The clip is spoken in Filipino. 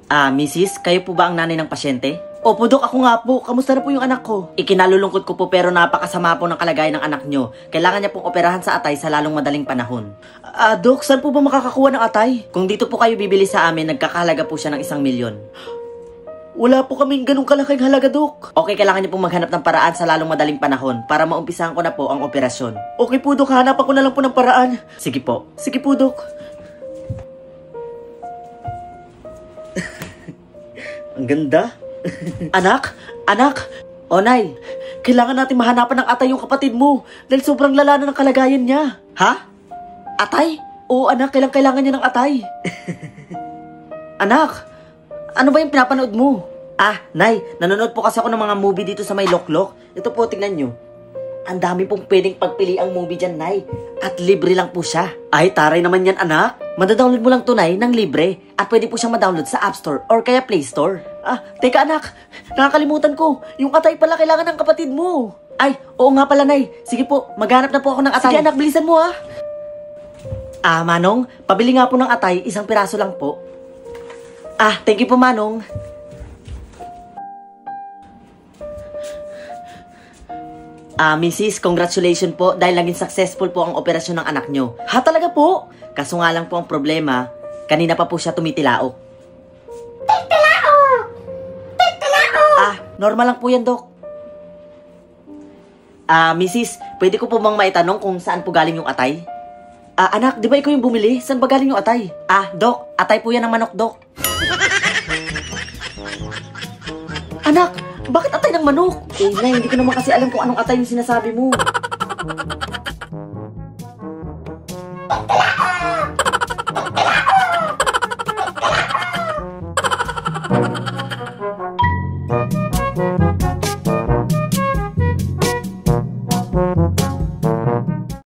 Mrs., kayo po ba ang nanay ng pasyente? Opo, Dok, ako nga po. Kamusta na po yung anak ko? Ikinalulungkot ko po pero napakasama po ng kalagayan ng anak nyo. Kailangan niya pong operahan sa atay sa lalong madaling panahon. Dok, saan po ba makakakuha ng atay? Kung dito po kayo bibili sa amin, nagkakahalaga po siya ng 1 milyon. Wala po kaming ganung kalaking halaga, Dok. Okay, kailangan niyo pong maghanap ng paraan sa lalong madaling panahon para maumpisahan ko na po ang operasyon. Okay po, Dok. Hanap ako na lang po ng paraan. Sige po. Sige po, Dok. Ang ganda. Anak? Anak? O, Nay, kailangan natin mahanapan ng atay yung kapatid mo dahil sobrang lala na ng kalagayan niya. Ha? Atay? Oo, anak, kailangan niya ng atay. Anak, ano ba yung pinapanood mo? Nay, nanonood po kasi ako ng mga movie dito sa may Loklok. Ito po, tingnan nyo. Ang dami pong pwedeng pagpili ang movie dyan, Nay. At libre lang po siya. Ay, taray naman yan, anak. Madadownload mo lang to, Nay, ng libre. At pwede po siyang madownload sa App Store or kaya Play Store. Teka, anak. Nakakalimutan ko. Yung atay pala kailangan ng kapatid mo. Ay, oo nga pala, Nay. Sige po, maghanap na po ako ng atay. Sige, anak, bilisan mo, ha. Manong, pabili nga po ng atay. 1 piraso lang po. Thank you po, Manong. Mrs., congratulations po dahil naging successful po ang operasyon ng anak nyo. Ha, talaga po? Kaso nga lang po ang problema, kanina pa po siya tumitilaok. Titilaok! Normal lang po yan, Dok. Mrs., pwede ko po bang maitanong kung saan po galing yung atay? Anak, di ba ikaw yung bumili? Saan ba galing yung atay? Dok, atay po yan ng manok, Dok. Anak, bakit atay ng manok? Nay, hindi ko naman kasi alam kung anong atay yung sinasabi mo.